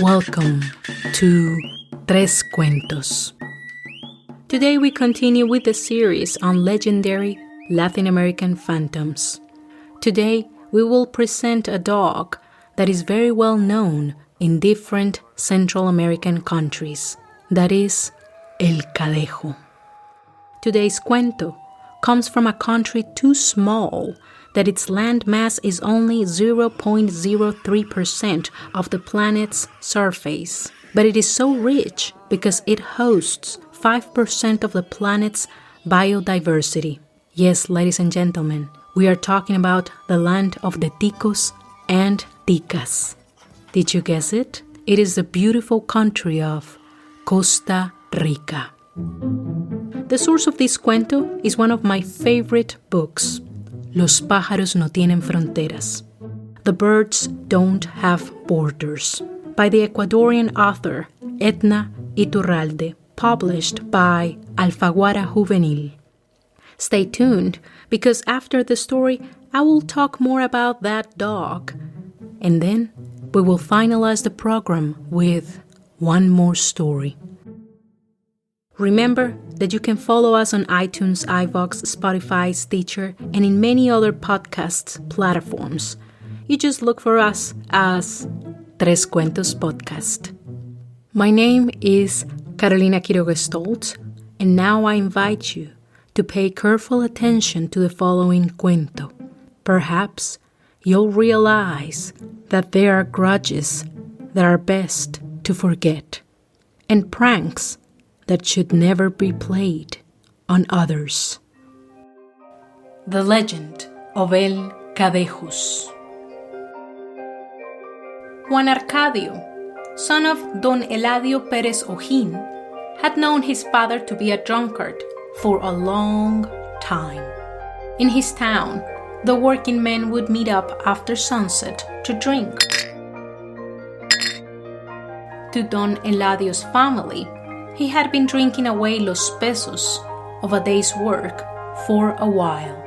Welcome to Tres Cuentos. Today we continue with the series on legendary Latin American phantoms. Today we will present a dog that is very well known in different Central American countries. That is El Cadejo. Today's cuento comes from a country too small that its land mass is only 0.03% of the planet's surface. But it is so rich because it hosts 5% of the planet's biodiversity. Yes, ladies and gentlemen, we are talking about the land of the ticos and ticas. Did you guess it? It is the beautiful country of Costa Rica. The source of this cuento is one of my favorite books, Los pájaros no tienen fronteras. The birds don't have borders, by the Ecuadorian author Edna Iturralde, published by Alfaguara Juvenil. Stay tuned, because after the story, I will talk more about that dog. And then we will finalize the program with one more story. Remember that you can follow us on iTunes, iVoox, Spotify, Stitcher, and in many other podcast platforms. You just look for us as Tres Cuentos Podcast. My name is Carolina Quiroga Stoltz, and now I invite you to pay careful attention to the following cuento. Perhaps you'll realize that there are grudges that are best to forget, and pranks that should never be played on others. The Legend of El Cadejos. Juan Arcadio, son of Don Eladio Pérez Ojín, had known his father to be a drunkard for a long time. In his town, the working men would meet up after sunset to drink. To Don Eladio's family, he had been drinking away los pesos of a day's work for a while.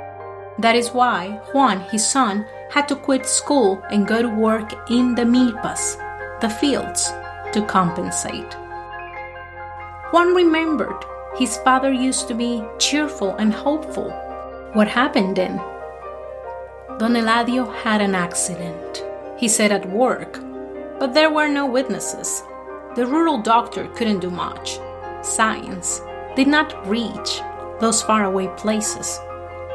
That is why Juan, his son, had to quit school and go to work in the milpas, the fields, to compensate. Juan remembered his father used to be cheerful and hopeful. What happened then? Don Eladio had an accident, he said at work, but there were no witnesses. The rural doctor couldn't do much. Science did not reach those faraway places.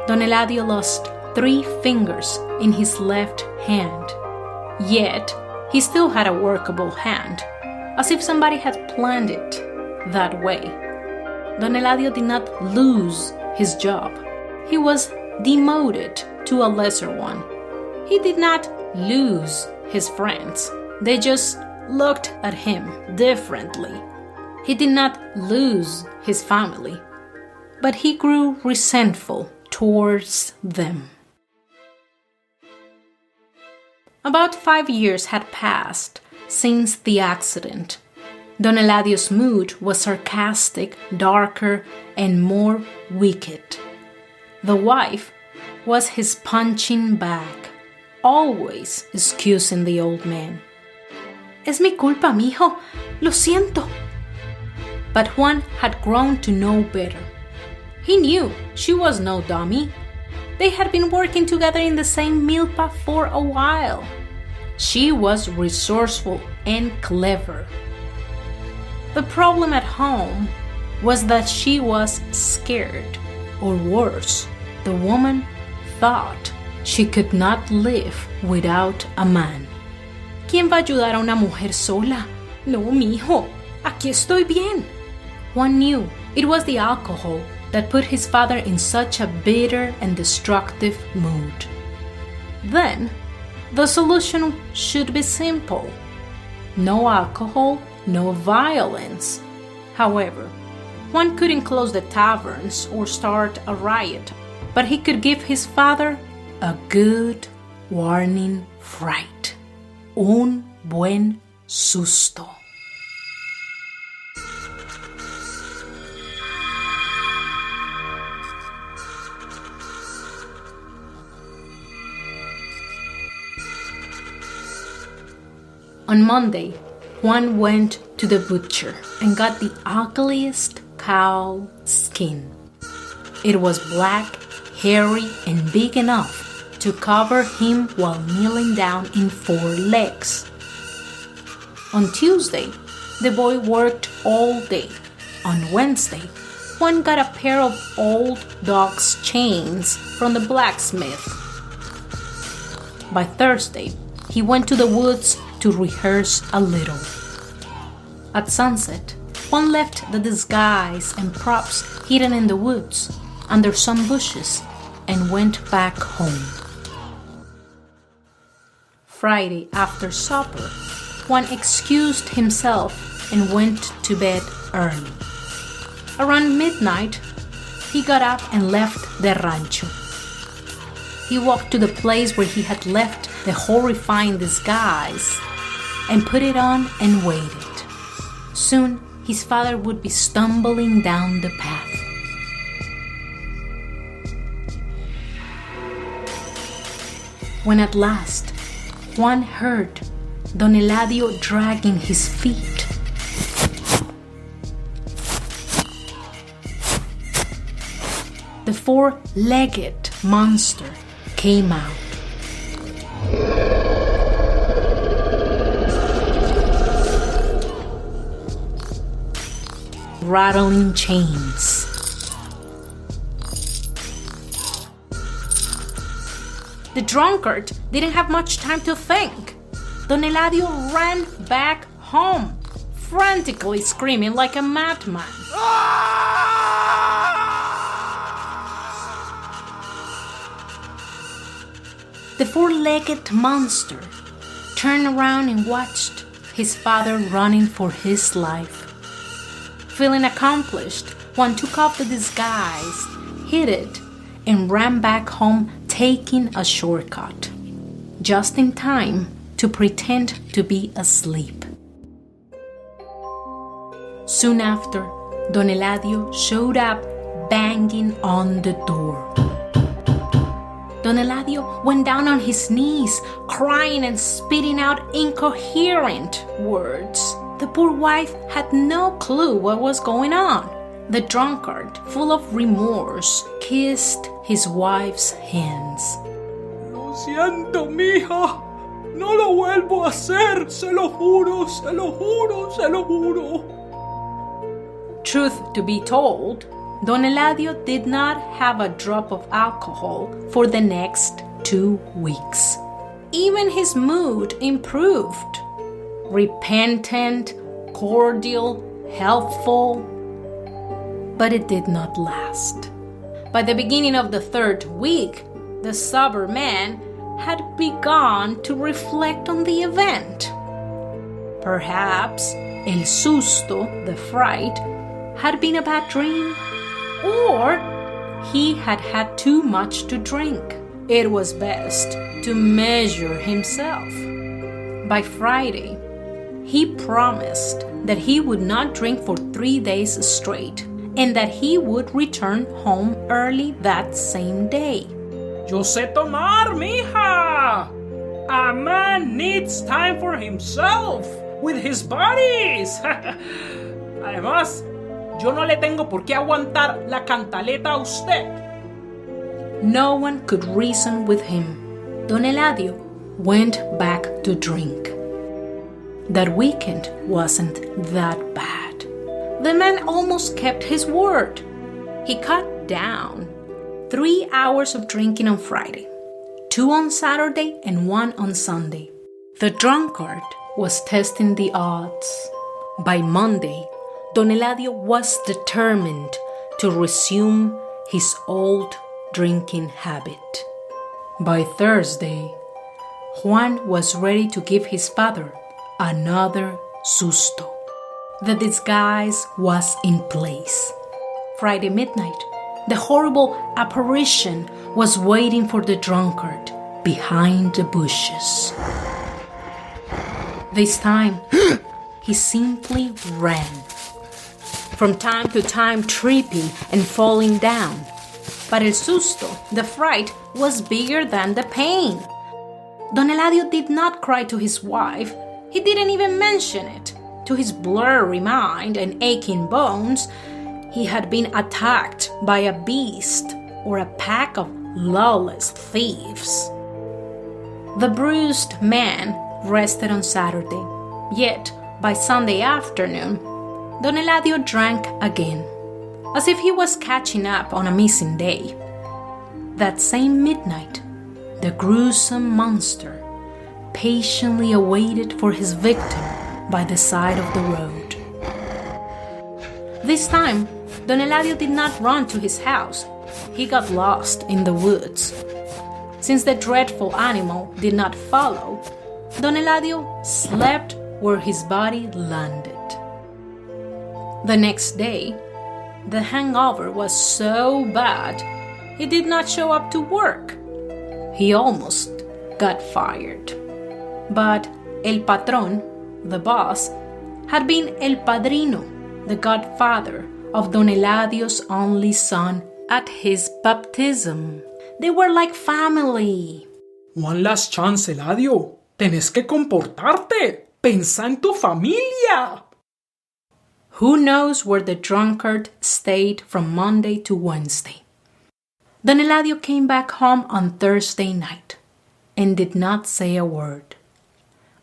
Don Eladio lost 3 fingers in his left hand. Yet, he still had a workable hand, as if somebody had planned it that way. Don Eladio did not lose his job. He was demoted to a lesser one. He did not lose his friends. They just looked at him differently. He did not lose his family, but he grew resentful towards them. About 5 years had passed since the accident. Don Eladio's mood was sarcastic, darker, and more wicked. The wife was his punching bag, always excusing the old man. Es mi culpa, mijo. Lo siento. But Juan had grown to know better. He knew she was no dummy. They had been working together in the same milpa for a while. She was resourceful and clever. The problem at home was that she was scared, or worse, the woman thought she could not live without a man. ¿Quién va a ayudar a una mujer sola? No, mijo, aquí estoy bien. Juan knew it was the alcohol that put his father in such a bitter and destructive mood. Then, the solution should be simple. No alcohol, no violence. However, Juan couldn't close the taverns or start a riot, but he could give his father a good warning fright. Un buen susto. On Monday, Juan went to the butcher and got the ugliest cow skin. It was black, hairy, and big enough to cover him while kneeling down in 4 legs. On Tuesday, the boy worked all day. On Wednesday, Juan got a pair of old dog's chains from the blacksmith. By Thursday, he went to the woods to rehearse a little. At sunset, Juan left the disguise and props hidden in the woods under some bushes and went back home. Friday after supper, Juan excused himself and went to bed early. Around midnight, he got up and left the rancho. He walked to the place where he had left the horrifying disguise and put it on and waited. Soon, his father would be stumbling down the path. When at last, Juan heard Don Eladio dragging his feet. The 4-legged monster came out. Rattling chains. The drunkard didn't have much time to think. Don Eladio ran back home, frantically screaming like a madman. The 4-legged monster turned around and watched his father running for his life. Feeling accomplished, Juan took off the disguise, hid it, and ran back home, taking a shortcut, just in time to pretend to be asleep. Soon after, Don Eladio showed up banging on the door. Don Eladio went down on his knees, crying and spitting out incoherent words. The poor wife had no clue what was going on. The drunkard, full of remorse, kissed his wife's hands. Lo siento, mija. No lo vuelvo a hacer. Se lo juro, se lo juro, se lo juro. Truth to be told, Don Eladio did not have a drop of alcohol for the next 2 weeks. Even his mood improved. Repentant, cordial, helpful. But it did not last. By the beginning of the 3rd week, the sober man had begun to reflect on the event. Perhaps el susto, the fright, had been a bad dream, or he had had too much to drink. It was best to measure himself. By Friday, he promised that he would not drink for 3 days straight and that he would return home early that same day. Yo sé tomar, mija. A man needs time for himself, with his buddies. Además, yo no le tengo por qué aguantar la cantaleta a usted. No one could reason with him. Don Eladio went back to drink. That weekend wasn't that bad. The man almost kept his word. He cut down 3 hours of drinking on Friday, 2 on Saturday and 1 on Sunday. The drunkard was testing the odds. By Monday, Don Eladio was determined to resume his old drinking habit. By Thursday, Juan was ready to give his father another susto. The disguise was in place. Friday midnight, the horrible apparition was waiting for the drunkard behind the bushes. This time, he simply ran, from time to time tripping and falling down. But el susto, the fright, was bigger than the pain. Don Eladio did not cry to his wife. He didn't even mention it. To his blurry mind and aching bones, he had been attacked by a beast or a pack of lawless thieves. The bruised man rested on Saturday, yet by Sunday afternoon, Don Eladio drank again, as if he was catching up on a missing day. That same midnight, the gruesome monster patiently awaited for his victim by the side of the road. This time, Don Eladio did not run to his house. He got lost in the woods. Since the dreadful animal did not follow, Don Eladio slept where his body landed. The next day, the hangover was so bad, he did not show up to work. He almost got fired. But El Patrón, the boss, had been El Padrino, the godfather of Don Eladio's only son at his baptism. They were like family. One last chance, Eladio. Tenés que comportarte. Pensá en tu familia. Who knows where the drunkard stayed from Monday to Wednesday? Don Eladio came back home on Thursday night and did not say a word.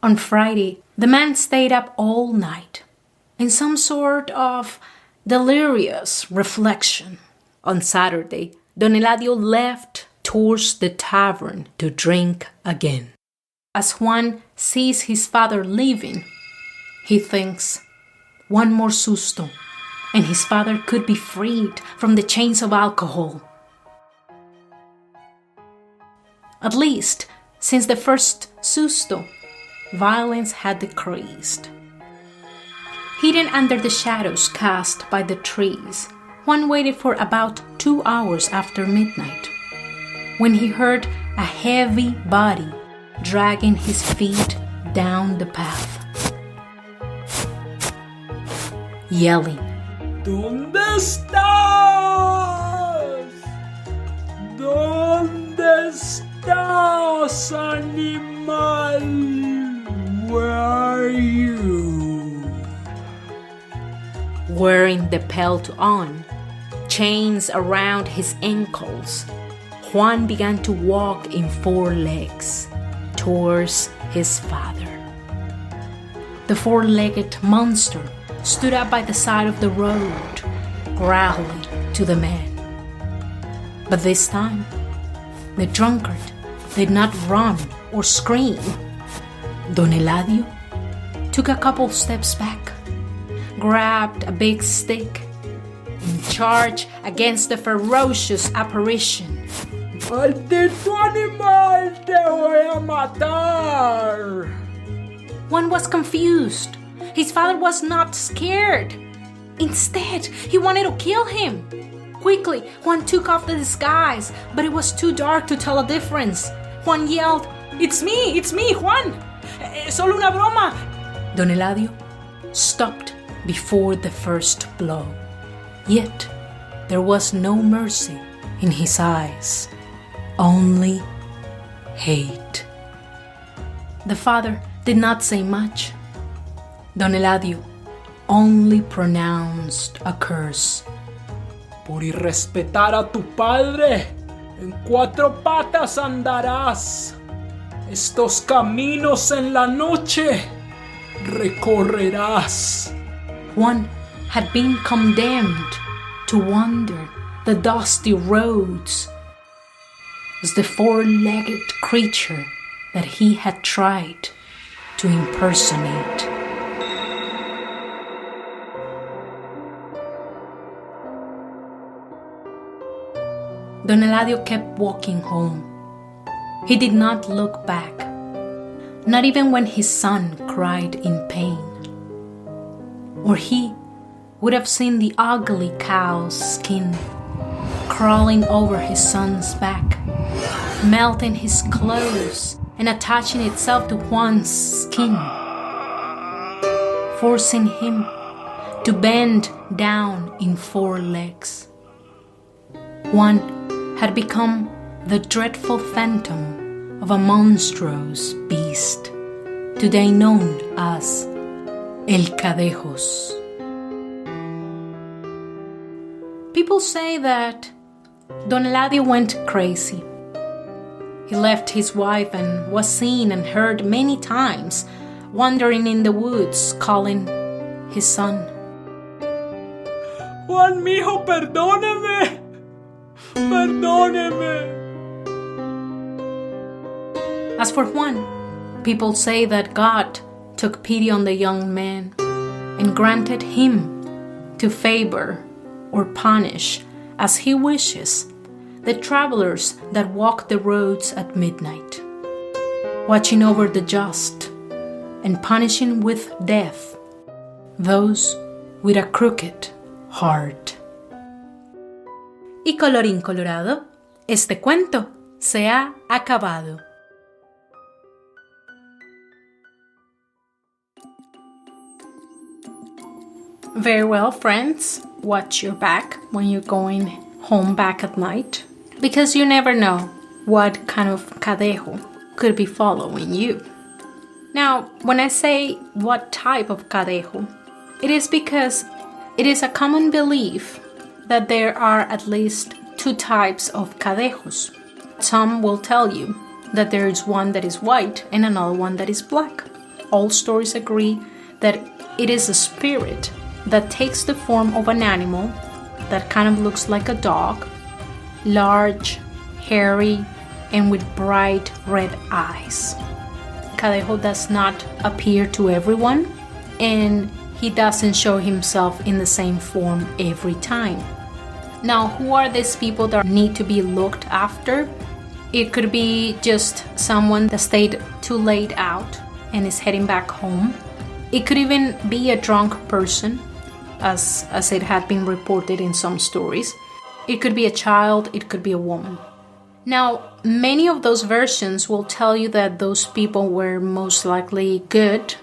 On Friday, the man stayed up all night in some sort of delirious reflection. On Saturday, Don Eladio left towards the tavern to drink again. As Juan sees his father leaving, he thinks, one more susto, and his father could be freed from the chains of alcohol. At least, since the first susto, violence had decreased. Hidden under the shadows cast by the trees, Juan waited for about 2 hours after midnight, when he heard a heavy body dragging his feet down the path. Yelling, ¿Dónde estás? ¿Dónde estás, animal? Where are you? Wearing the pelt on, chains around his ankles, Juan began to walk in 4 legs towards his father. The 4-legged monster stood up by the side of the road, growling to the man. But this time, the drunkard did not run or scream. Don Eladio took a couple steps back, grabbed a big stick, and charged against the ferocious apparition. ¡Maldito animal! ¡Te voy a matar! Juan was confused. His father was not scared. Instead, he wanted to kill him. Quickly, Juan took off the disguise, but it was too dark to tell a difference. Juan yelled, It's me, Juan! Solo una broma! Don Eladio stopped before the first blow. Yet, there was no mercy in his eyes, only hate. The father did not say much. Don Eladio only pronounced a curse. Por irrespetar a tu padre, en 4 patas andarás. Estos caminos en la noche recorrerás. Juan had been condemned to wander the dusty roads as the 4-legged creature that he had tried to impersonate. Don Eladio kept walking home. He did not look back, not even when his son cried in pain. Or he would have seen the ugly cow's skin crawling over his son's back, melting his clothes and attaching itself to Juan's skin, forcing him to bend down in 4 legs. Juan had become the dreadful phantom of a monstrous beast, today known as El Cadejos. People say that Don Eladio went crazy. He left his wife and was seen and heard many times wandering in the woods calling his son. Juan, mijo, perdóneme. Perdóneme. As for Juan, people say that God took pity on the young man and granted him to favor or punish as he wishes the travelers that walk the roads at midnight, watching over the just and punishing with death those with a crooked heart. Y colorín colorado, este cuento se ha acabado. Very well, friends. Watch your back when you're going home back at night, because you never know what kind of cadejo could be following you. Now, when I say what type of cadejo, it is because it is a common belief that there are at least two types of cadejos. Some will tell you that there is one that is white and another one that is black. All stories agree that it is a spirit that takes the form of an animal that kind of looks like a dog, large, hairy, and with bright red eyes. Cadejo does not appear to everyone, and he doesn't show himself in the same form every time. Now, who are these people that need to be looked after? It could be just someone that stayed too late out and is heading back home. It could even be a drunk person, as it had been reported in some stories. It could be a child, it could be a woman. Now, many of those versions will tell you that those people were most likely good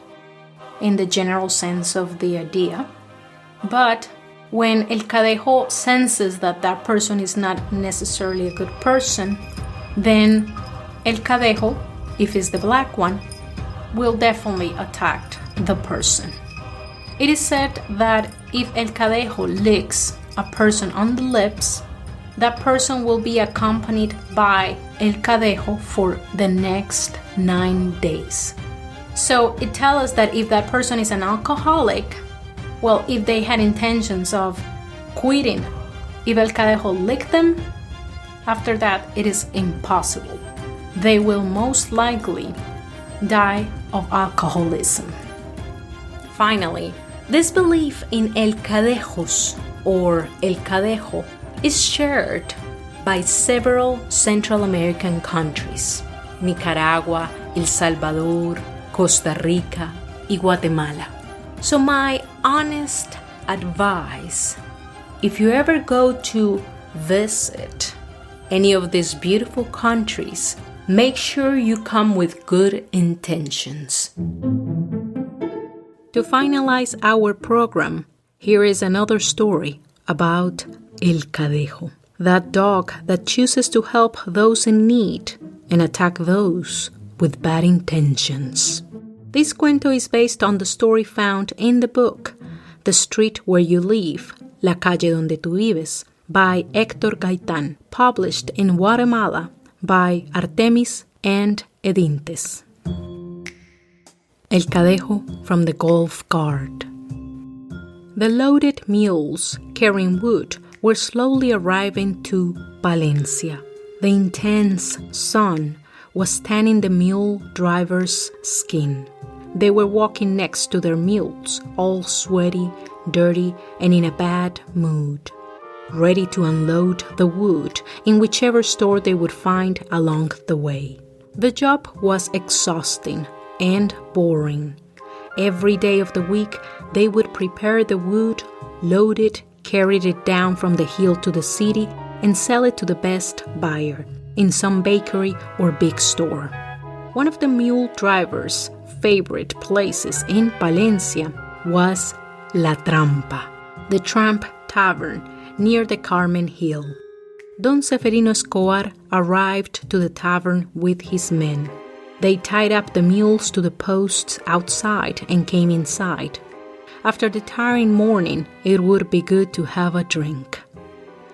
in the general sense of the idea. But when El Cadejo senses that that person is not necessarily a good person, then El Cadejo, if it's the black one, will definitely attack the person. It is said that if El Cadejo licks a person on the lips, that person will be accompanied by El Cadejo for the next 9 days. So it tells us that if that person is an alcoholic, well, if they had intentions of quitting, if El Cadejo licked them, after that it is impossible. They will most likely die of alcoholism. Finally, this belief in El Cadejos or El Cadejo is shared by several Central American countries: Nicaragua, El Salvador, Costa Rica, y Guatemala. So my honest advice, if you ever go to visit any of these beautiful countries, make sure you come with good intentions. To finalize our program, here is another story about El Cadejo, that dog that chooses to help those in need and attack those with bad intentions. This cuento is based on the story found in the book The Street Where You Live, La Calle Donde Tú Vives, by Héctor Gaitán, published in Guatemala by Artemis and Edintes. El Cadejo from the Golf Guard. The loaded mules carrying wood were slowly arriving to Valencia. The intense sun was tanning the mule driver's skin. They were walking next to their mules, all sweaty, dirty, and in a bad mood, ready to unload the wood in whichever store they would find along the way. The job was exhausting and boring. Every day of the week, they would prepare the wood, load it, carry it down from the hill to the city, and sell it to the best buyer in some bakery or big store. One of the mule driver's favorite places in Valencia was La Trampa, the Tramp Tavern near the Carmen Hill. Don Seferino Escobar arrived to the tavern with his men. They tied up the mules to the posts outside and came inside. After the tiring morning, it would be good to have a drink.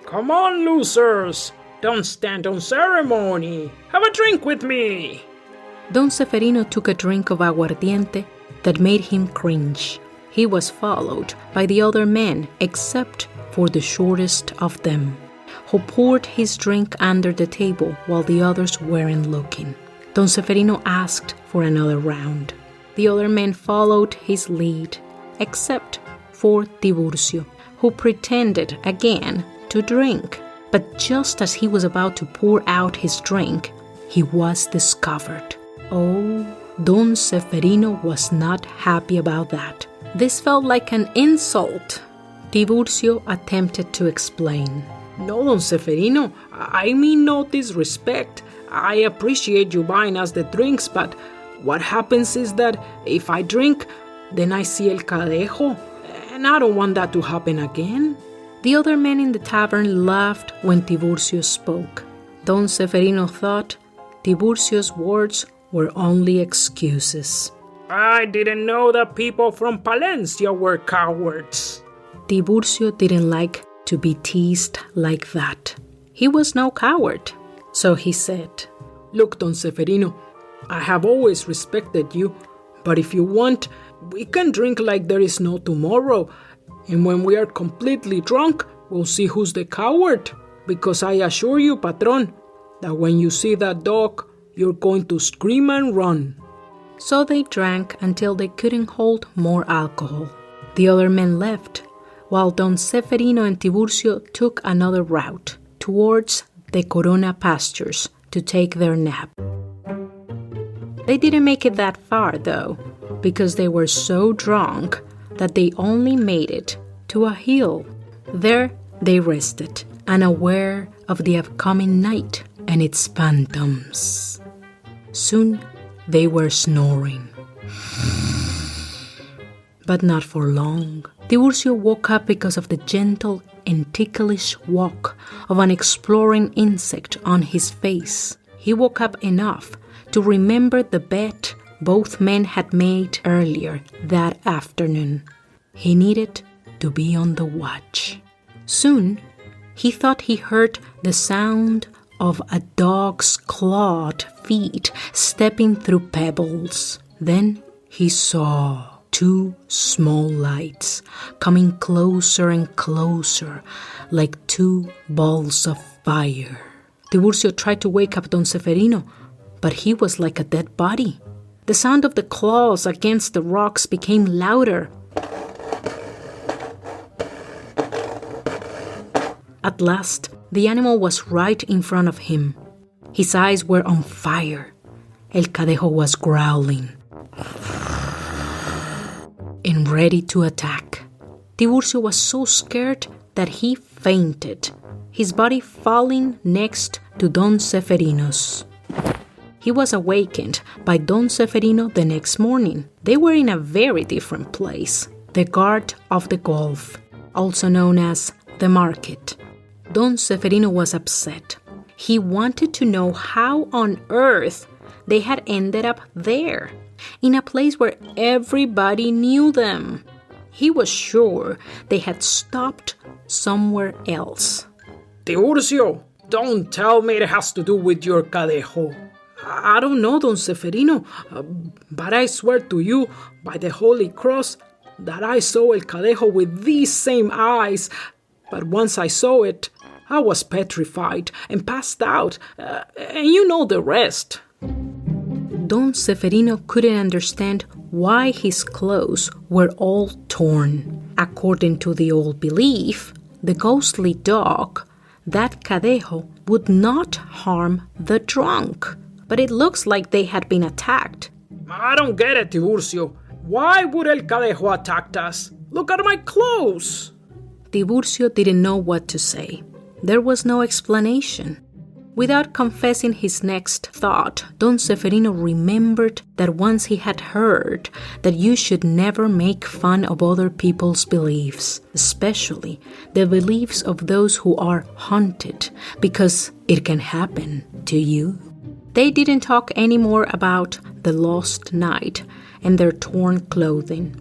Come on, losers! Don't stand on ceremony! Have a drink with me! Don Seferino took a drink of aguardiente that made him cringe. He was followed by the other men except for the shortest of them, who poured his drink under the table while the others weren't looking. Don Seferino asked for another round. The other men followed his lead, except for Tiburcio, who pretended again to drink. But just as he was about to pour out his drink, he was discovered. Oh, Don Seferino was not happy about that. This felt like an insult. Tiburcio attempted to explain. No, Don Seferino, I mean no disrespect. I appreciate you buying us the drinks, but what happens is that if I drink, then I see El Cadejo, and I don't want that to happen again. The other men in the tavern laughed when Tiburcio spoke. Don Seferino thought Tiburcio's words were only excuses. I didn't know that people from Palencia were cowards. Tiburcio didn't like to be teased like that. He was no coward, so he said, Look, Don Seferino, I have always respected you, but if you want, we can drink like there is no tomorrow, and when we are completely drunk, we'll see who's the coward, because I assure you, Patron, that when you see that dog, you're going to scream and run. So they drank until they couldn't hold more alcohol. The other men left, while Don Seferino and Tiburcio took another route towards the Corona pastures to take their nap. They didn't make it that far, though, because they were so drunk that they only made it to a hill. There they rested, unaware of the upcoming night and its phantoms. Soon they were snoring. But not for long. Tiburcio woke up because of the gentle and ticklish walk of an exploring insect on his face. He woke up enough to remember the bet both men had made earlier that afternoon. He needed to be on the watch. Soon, he thought he heard the sound of a dog's clawed feet stepping through pebbles. Then he saw 2 small lights coming closer and closer like 2 balls of fire. Tiburcio tried to wake up Don Seferino, but he was like a dead body. The sound of the claws against the rocks became louder. At last, the animal was right in front of him. His eyes were on fire. El Cadejo was growling and ready to attack. Tiburcio was so scared that he fainted, his body falling next to Don Seferino's. He was awakened by Don Seferino the next morning. They were in a very different place, the guard of the Gulf, also known as the market. Don Seferino was upset. He wanted to know how on earth they had ended up there, in a place where everybody knew them. He was sure they had stopped somewhere else. Tiburcio, don't tell me it has to do with your Cadejo. I don't know, Don Seferino, but I swear to you, by the Holy Cross, that I saw El Cadejo with these same eyes. But once I saw it, I was petrified and passed out, and you know the rest. Don Seferino couldn't understand why his clothes were all torn. According to the old belief, the ghostly dog, that Cadejo, would not harm the drunk. But it looks like they had been attacked. I don't get it, Tiburcio. Why would El Cadejo attack us? Look at my clothes. Tiburcio didn't know what to say. There was no explanation. Without confessing his next thought, Don Seferino remembered that once he had heard that you should never make fun of other people's beliefs, especially the beliefs of those who are haunted, because it can happen to you. They didn't talk anymore about the lost night and their torn clothing.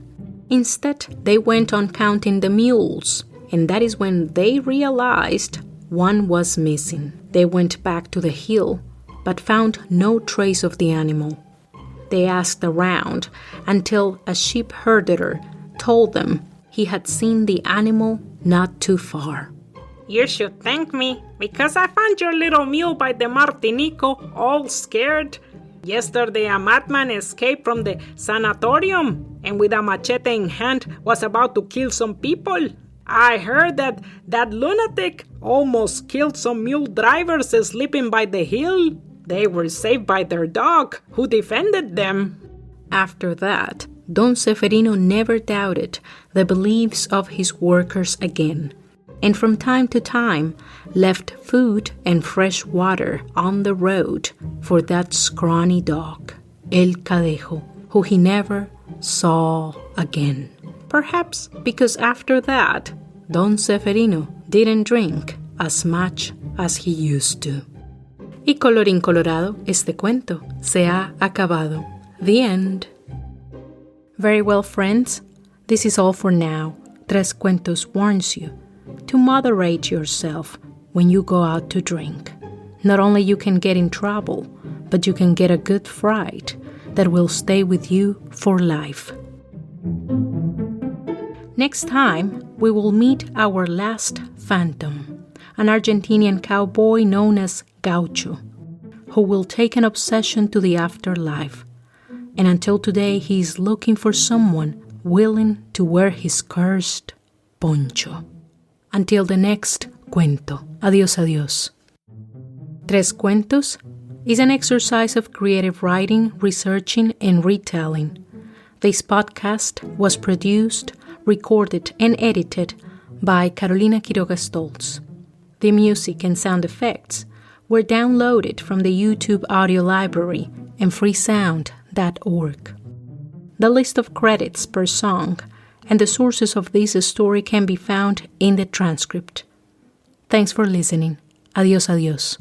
Instead, they went on counting the mules, and that is when they realized one was missing. They went back to the hill, but found no trace of the animal. They asked around until a sheep herder told them he had seen the animal not too far. You should thank me, because I found your little mule by the Martinico all scared. Yesterday a madman escaped from the sanatorium and with a machete in hand was about to kill some people. I heard that lunatic almost killed some mule drivers sleeping by the hill. They were saved by their dog, who defended them. After that, Don Seferino never doubted the beliefs of his workers again, and from time to time left food and fresh water on the road for that scrawny dog, El Cadejo, who he never saw again. Perhaps because after that, Don Seferino didn't drink as much as he used to. Y colorín colorado, este cuento se ha acabado. The end. Very well, friends. This is all for now. Tres Cuentos warns you to moderate yourself when you go out to drink. Not only you can get in trouble, but you can get a good fright that will stay with you for life. Next time, we will meet our last phantom, an Argentinian cowboy known as Gaucho, who will take an obsession to the afterlife. And until today, he is looking for someone willing to wear his cursed poncho. Until the next cuento. Adiós, adiós. Tres Cuentos is an exercise of creative writing, researching, and retelling. This podcast was produced, recorded, and edited by Carolina Quiroga Stoltz. The music and sound effects were downloaded from the YouTube audio library and freesound.org. The list of credits per song and the sources of this story can be found in the transcript. Thanks for listening. Adiós, adiós.